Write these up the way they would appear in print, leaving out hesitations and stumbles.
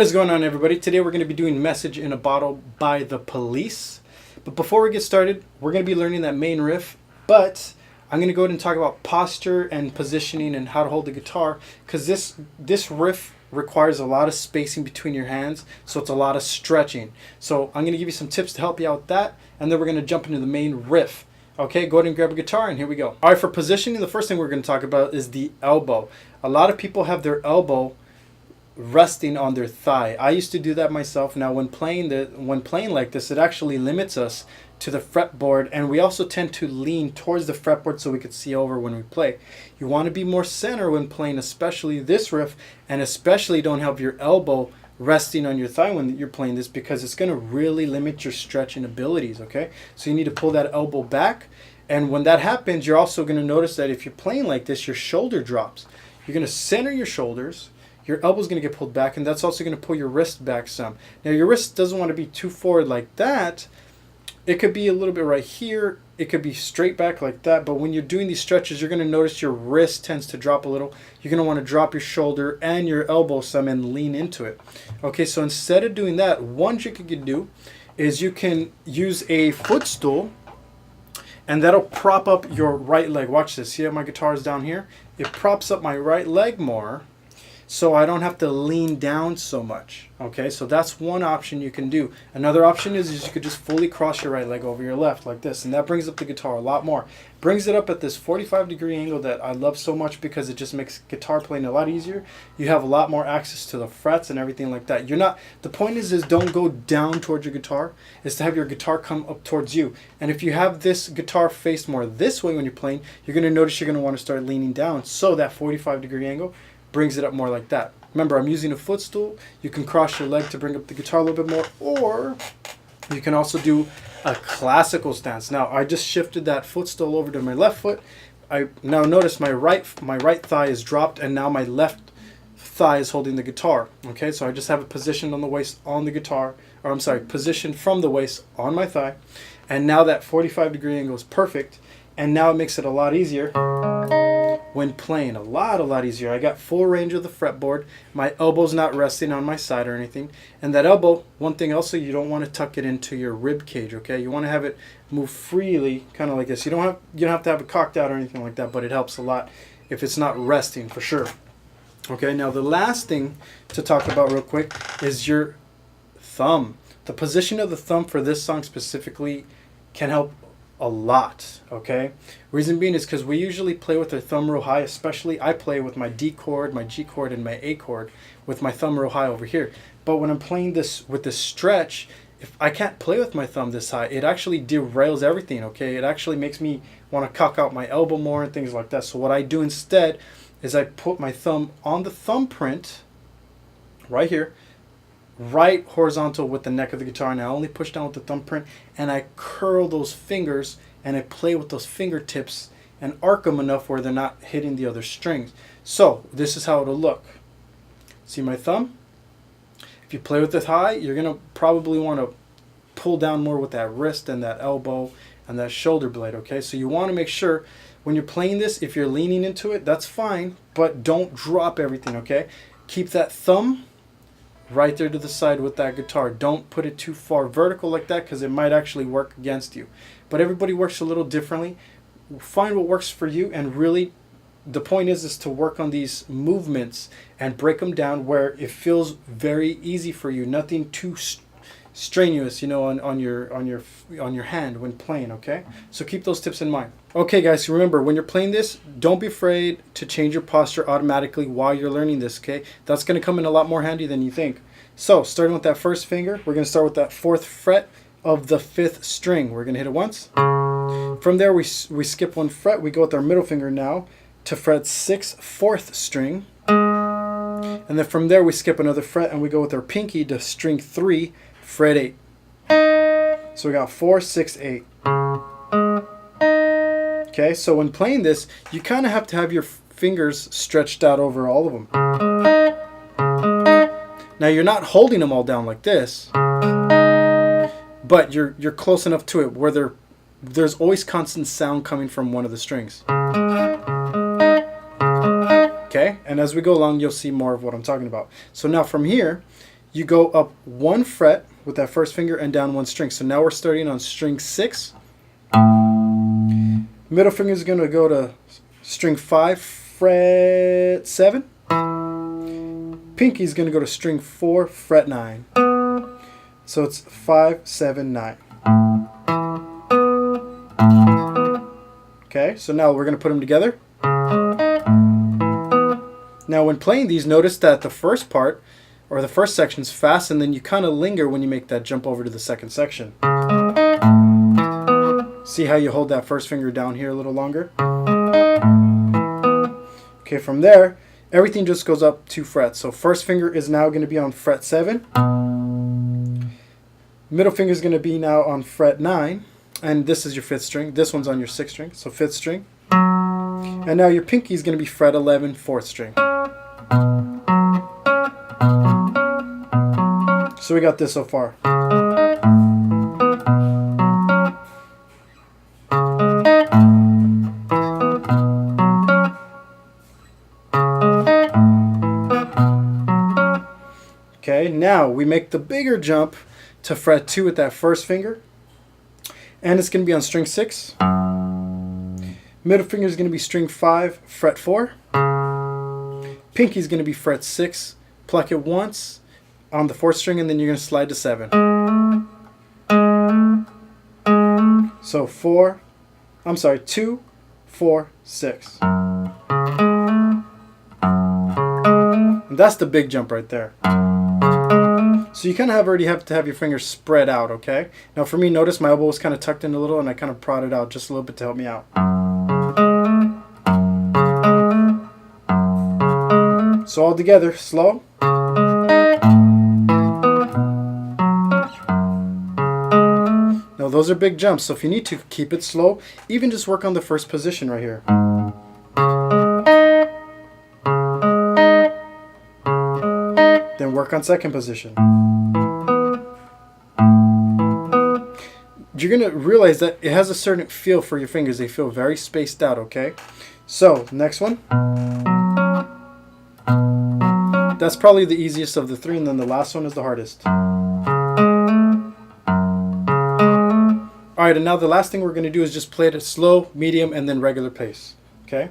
is going on, everybody? Today we're going to be doing Message in a Bottle by The Police. But before we get started, we're going to be learning that main riff. But I'm going to go ahead and talk about posture and positioning and how to hold the guitar. Because this riff requires a lot of spacing between your hands. So it's a lot of stretching. So I'm going to give you some tips to help you out with that. And then we're going to jump into the main riff. Okay, go ahead and grab a guitar and here we go. All right, for positioning, the first thing we're going to talk about is the elbow. A lot of people have their elbow resting on their thigh. I used to do that myself. Now when playing like this, it actually limits us to the fretboard, and we also tend to lean towards the fretboard so we could see over when we play. You want to be more center when playing, especially this riff, and especially don't have your elbow resting on your thigh when you're playing this, because it's going to really limit your stretching abilities. Okay, so you need to pull that elbow back, and when that happens, you're also going to notice that if you're playing like this, your shoulder drops. You're going to center your shoulders. Your elbow's going to get pulled back, and that's also going to pull your wrist back some. Now, your wrist doesn't want to be too forward like that. It could be a little bit right here. It could be straight back like that. But when you're doing these stretches, you're going to notice your wrist tends to drop a little. You're going to want to drop your shoulder and your elbow some and lean into it. Okay, so instead of doing that, one trick you can do is you can use a footstool, and that'll prop up your right leg. Watch this. See how my guitar is down here? It props up my right leg more, so I don't have to lean down so much. Okay, so that's one option you can do. Another option is you could just fully cross your right leg over your left like this, and that brings up the guitar a lot more. Brings it up at this 45-degree angle that I love so much, because it just makes guitar playing a lot easier. You have a lot more access to the frets and everything like that. The point is don't go down towards your guitar. Is to have your guitar come up towards you. And if you have this guitar faced more this way when you're playing, you're going to notice you're going to want to start leaning down. So that 45-degree angle brings it up more like that. Remember, I'm using a footstool. You can cross your leg to bring up the guitar a little bit more, or you can also do a classical stance. Now, I just shifted that footstool over to my left foot. Now notice my right thigh is dropped, and now my left thigh is holding the guitar. Okay, so I just have it positioned on the waist on the guitar, or I'm sorry, positioned from the waist on my thigh. And now that 45-degree angle is perfect, and now it makes it a lot easier when playing, a lot easier. I got full range of the fretboard. My elbow's not resting on my side or anything. And that elbow, one thing also, you don't want to tuck it into your rib cage, okay? You want to have it move freely, kind of like this. You don't have to have it cocked out or anything like that, but it helps a lot if it's not resting, for sure. Okay, now the last thing to talk about real quick is your thumb. The position of the thumb for this song specifically can help a lot. Okay, reason being is because we usually play with our thumb real high. Especially I play with my D chord, my G chord, and my A chord with my thumb real high over here. But when I'm playing this with this stretch, if I can't play with my thumb this high, it actually derails everything. Okay, it actually makes me want to cock out my elbow more and things like that. So what I do instead is I put my thumb on the thumbprint right here, right horizontal with the neck of the guitar, and I only push down with the thumbprint, and I curl those fingers, and I play with those fingertips and arc them enough where they're not hitting the other strings. So this is how it'll look. See my thumb? If you play with it high, you're going to probably want to pull down more with that wrist and that elbow and that shoulder blade. Okay, so you want to make sure when you're playing this, if you're leaning into it, that's fine, but don't drop everything. Okay, keep that thumb right there to the side with that guitar. Don't put it too far vertical like that, because it might actually work against you. But everybody works a little differently. Find what works for you, and really the point is to work on these movements and break them down where it feels very easy for you. Nothing too strenuous, on your hand when playing. Okay, so keep those tips in mind. Okay guys, remember, when you're playing this, don't be afraid to change your posture automatically while you're learning this. Okay, that's going to come in a lot more handy than you think. So starting with that first finger, we're going to start with that 4th fret of the 5th string. We're going to hit it once. From there we skip 1 fret. We go with our middle finger now to fret 6, 4th string, and then from there we skip another fret and we go with our pinky to string 3, fret 8. So we got 4, 6, 8. Okay, so when playing this, you kind of have to have your fingers stretched out over all of them. Now you're not holding them all down like this, but you're close enough to it where there's always constant sound coming from one of the strings. Okay, and as we go along, you'll see more of what I'm talking about. So now from here, you go up 1 fret with that first finger and down 1 string. So now we're starting on string 6. Middle finger is going to go to string 5, fret 7. Pinky is going to go to string 4, fret 9. So it's 5, 7, 9. Okay, so now we're going to put them together. Now when playing these, notice that the first part, or the first section, is fast, and then you kind of linger when you make that jump over to the second section. See how you hold that first finger down here a little longer? Okay, from there, everything just goes up 2 frets. So first finger is now going to be on fret 7. Middle finger is going to be now on fret 9. And this is your 5th string. This one's on your 6th string, so 5th string. And now your pinky is going to be fret 11, 4th string. So we got this so far. Okay, now we make the bigger jump to fret 2 with that first finger. And it's going to be on string 6. Middle finger is going to be string 5, fret 4. Pinky is going to be fret 6. Pluck it once on the 4th string, and then you're going to slide to 7. So 2, 4, 6. And that's the big jump right there. So you kind of already have to have your fingers spread out, okay? Now for me, notice my elbow was kind of tucked in a little, and I kind of prodded out just a little bit to help me out. So all together, slow. Now those are big jumps, so if you need to, keep it slow. Even just work on the first position right here. Then work on second position. You're going to realize that it has a certain feel for your fingers. They feel very spaced out, okay? So, next one. That's probably the easiest of the 3, and then the last one is the hardest. Alright, and now the last thing we're going to do is just play it at slow, medium, and then regular pace, okay?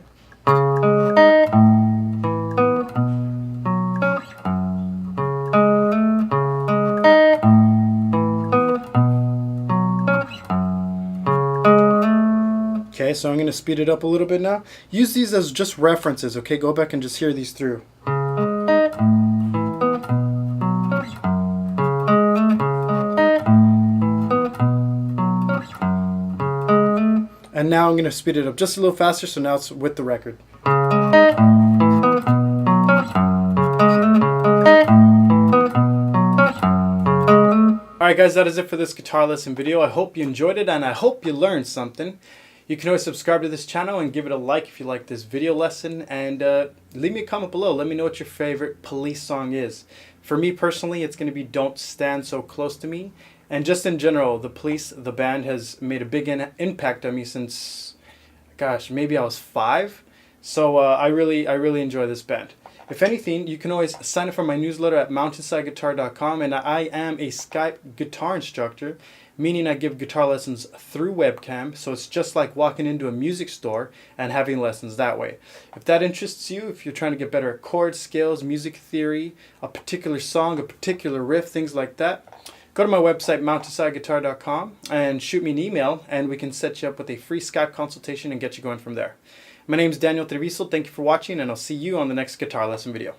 Okay, so I'm going to speed it up a little bit now. Use these as just references, okay? Go back and just hear these through. And now I'm going to speed it up just a little faster, so now it's with the record. Alright guys, that is it for this guitar lesson video. I hope you enjoyed it, and I hope you learned something. You can always subscribe to this channel and give it a like if you like this video lesson, and leave me a comment below. Let me know what your favorite Police song is. For me personally, it's going to be Don't Stand So Close to Me. And just in general, the Police, the band, has made a big impact on me since, gosh, maybe I was 5. So I really enjoy this band. If anything, you can always sign up for my newsletter at mountainsideguitar.com, and I am a Skype guitar instructor, meaning I give guitar lessons through webcam, so it's just like walking into a music store and having lessons that way. If that interests you, if you're trying to get better at chords, scales, music theory, a particular song, a particular riff, things like that, go to my website, mountainsideguitar.com, and shoot me an email, and we can set you up with a free Skype consultation and get you going from there. My name is Daniel Treviso. Thank you for watching, and I'll see you on the next guitar lesson video.